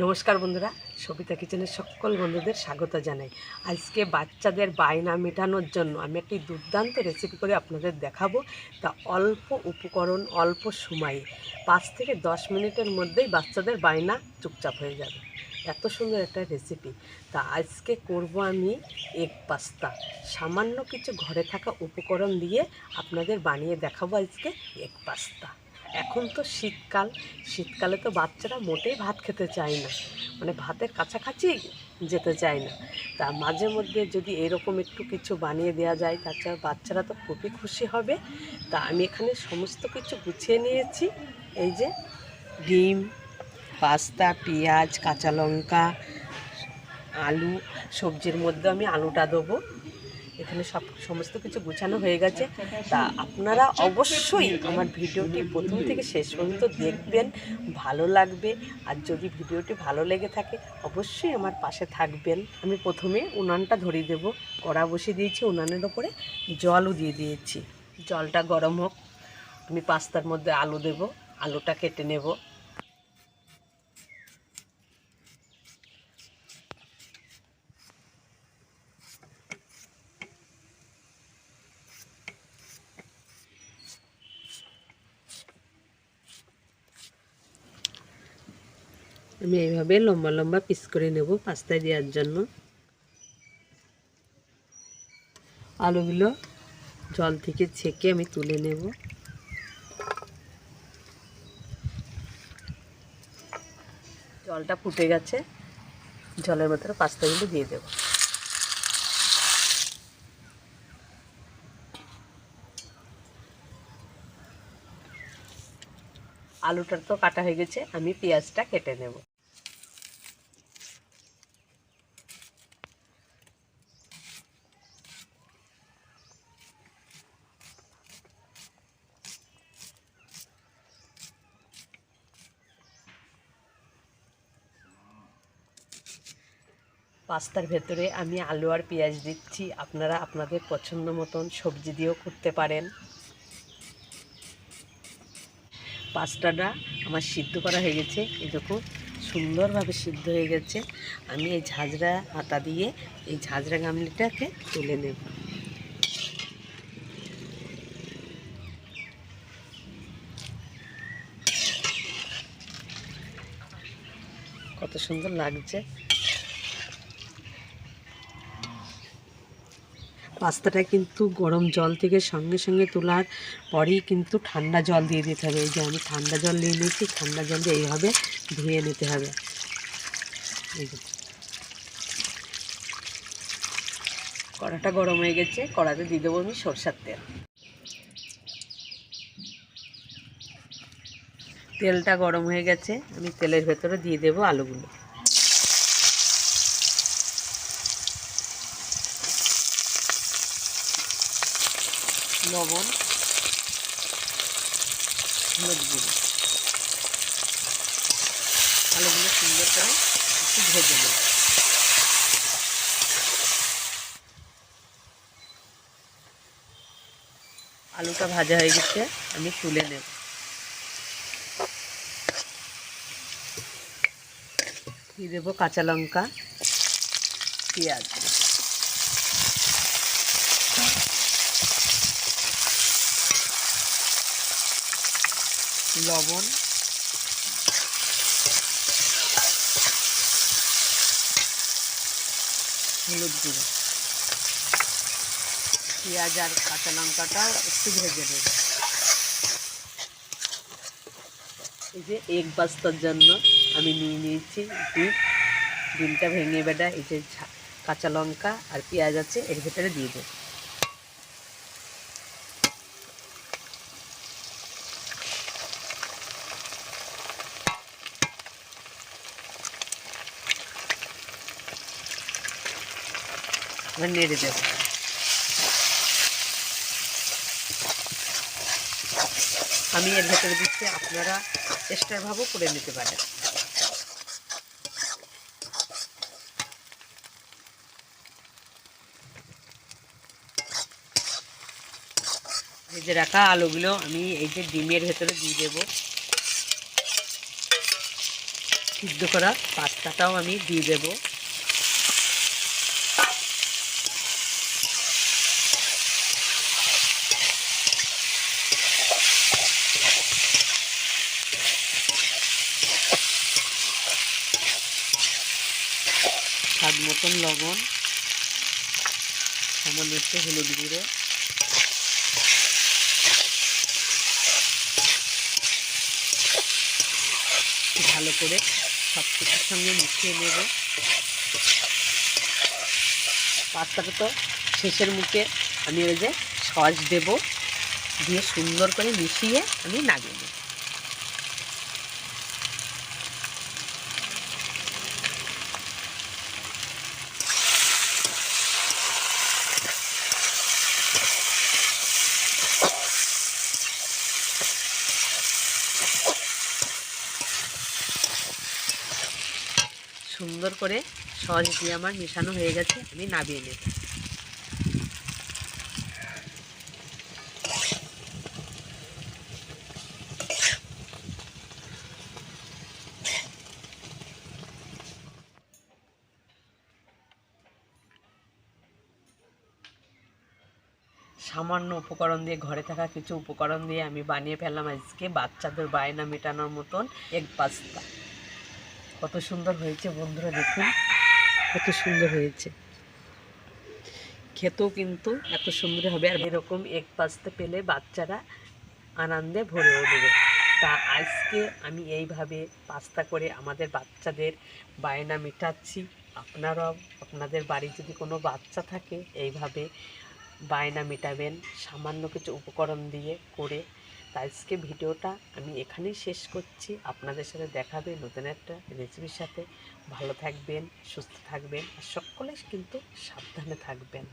নমস্কার বন্ধুরা, সবিতা কিচেনের সকল বন্ধুদের স্বাগত জানাই। আজকে বাচ্চাদের বায়না মেটানোর জন্য আমি একটি দুর্দান্ত রেসিপি করে আপনাদের দেখাবো। তা অল্প উপকরণ, অল্প সময়ে 5 থেকে 10 মিনিটের মধ্যেই বাচ্চাদের বায়না চুপচাপ হয়ে যাবে। এত সুন্দর একটা রেসিপি। তা আজকে করব আমি এগ পাস্তা। সামান্য কিছু ঘরে থাকা উপকরণ দিয়ে আপনাদের বানিয়ে দেখাবো আজকে এগ পাস্তা। এখন তো শীতকাল, শীতকালে তো বাচ্চারা মোটেই ভাত খেতে চায় না, মানে ভাতের কাছাকাছি যেতে চায় না। তা মাঝে মধ্যে যদি এরকম একটু কিছু বানিয়ে দেওয়া যায়, তাছাড়া বাচ্চারা তো খুবই খুশি হবে। তা আমি এখানে সমস্ত কিছু গুছিয়ে নিয়েছি। এই যে ডিম, পাস্তা, পেঁয়াজ, কাঁচা লঙ্কা, আলু, সবজির মধ্যে আমি আলুটা দেবো। এখানে সমস্ত কিছু গুছানো হয়ে গেছে। তা আপনারা অবশ্যই আমার ভিডিওটি প্রথম থেকে শেষ পর্যন্ত দেখবেন, ভালো লাগবে। আর যদি ভিডিওটি ভালো লেগে থাকে অবশ্যই আমার পাশে থাকবেন। আমি প্রথমে উনানটা ধরিয়ে দেব। কড়া বসিয়ে দিয়েছি, উনানের ওপরে জলও দিয়ে দিয়েছি। জলটা গরম হোক, আমি পাস্তার মধ্যে আলু দেব, আলুটা কেটে নেব। আমি এইভাবে লম্বা লম্বা পিস করে নেব পাস্তায় দেওয়ার জন্য। আলুগুলো জল থেকে ছেঁকে আমি তুলে নেব। জলটা ফুটে গেছে, জলের ভেতরে পাস্তাগুলো দিয়ে দেব। আলুটা তো কাটা হয়ে গেছে, আমি পেঁয়াজটা কেটে নেব। পাস্তার ভেতরে আমি আলু আর পেঁয়াজ দিচ্ছি, আপনারা আপনাদের পছন্দ মতন সবজি দিয়েও করতে পারেন। পাস্তাটা আমার সিদ্ধ করা হয়ে গেছে, এরকম সুন্দরভাবে সিদ্ধ হয়ে গেছে। আমি এই ঝাঁঝরা হাতা দিয়ে এই ঝাঁঝরা গামলিটাকে তুলে নেব। কত সুন্দর লাগছে। পাস্তাটা কিন্তু গরম জল থেকে সঙ্গে সঙ্গে তোলার পরেই কিন্তু ঠান্ডা জল দিয়ে দিতে হবে। এই যে আমি ঠান্ডা জল নিয়ে নিয়েছি, ঠান্ডা জল দিয়ে এইভাবে ধুয়ে নিতে হবে। কড়াটা গরম হয়ে গেছে, কড়াতে দিয়ে দেবো আমি সরষের তেল। তেলটা গরম হয়ে গেছে, আমি তেলের ভেতরে দিয়ে দেবো আলুগুলো। লবণ, হলুদ গুঁড়ো, আলুগুলো সুন্দর করে একটু ভেজে নেব। আলুটা ভাজা হয়ে গেছে, আমি তুলে নেব। দিয়ে দেবো কাঁচা লঙ্কা, পেঁয়াজ, লবণ, হলুদ গুঁড়ো। পেঁয়াজ আর কাঁচা লঙ্কাটা একটু ভেজে নেব। এই যে এগ পাস্তার জন্য আমি নিয়ে নিয়েছি ডিম। ডিমটা ভেঙে বেটা এই যে কাঁচা লঙ্কা আর পেঁয়াজ আছে এর ভেতরে দিয়ে দেব। এবার নেড়ে দেব। আমি এর ভেতরে দিচ্ছি, আপনারা এক্সট্রা ভাবেও করে নিতে পারেন। ভেজে রাখা আলুগুলো আমি এই যে ডিমের ভেতরে দিয়ে দেব। সিদ্ধ করা পাস্তাটাও আমি দিয়ে দেব। স্বাদ মতন লবণ, সামান্য একটু হলুদ গুঁড়ো, ভালো করে সব কিছুর সঙ্গে মিশিয়ে নেব। পাস্তাটা তো শেষের মুখে আমি ওই যে সস দেব, দিয়ে সুন্দর করে মিশিয়ে আমি নামিয়ে নেব। সুন্দর করে সস দিয়ে আমার মেশানো হয়ে গেছে, আমি নামিয়ে নেব। সামান্য উপকরণ দিয়ে, ঘরে থাকা কিছু উপকরণ দিয়ে আমি বানিয়ে ফেললাম আজকে বাচ্চাদের বায়না মেটানোর মতন এগ পাস্তা। কত সুন্দর হয়েছে বন্ধুরা, দেখুন কত সুন্দর হয়েছে। খেতেও কিন্তু এত সুন্দর হবে। আর এরকম এগ পাস্তা পেলে বাচ্চারা আনন্দে ভরে উঠবে। তা আজকে আমি এইভাবে পাস্তা করে আমাদের বাচ্চাদের বায়না মেটাচ্ছি। আপনারাও আপনাদের বাড়ি যদি কোনো বাচ্চা থাকে এইভাবে বায়না মেটাবেন সামান্য কিছু উপকরণ দিয়ে করে। তা আজকে ভিডিওটা আমি এখানেই শেষ করছি। আপনাদের সাথে দেখাবে নতুন একটা রেসিপির সাথে। ভালো থাকবেন, সুস্থ থাকবেন, আর সকলে কিন্তু সাবধানে থাকবেন।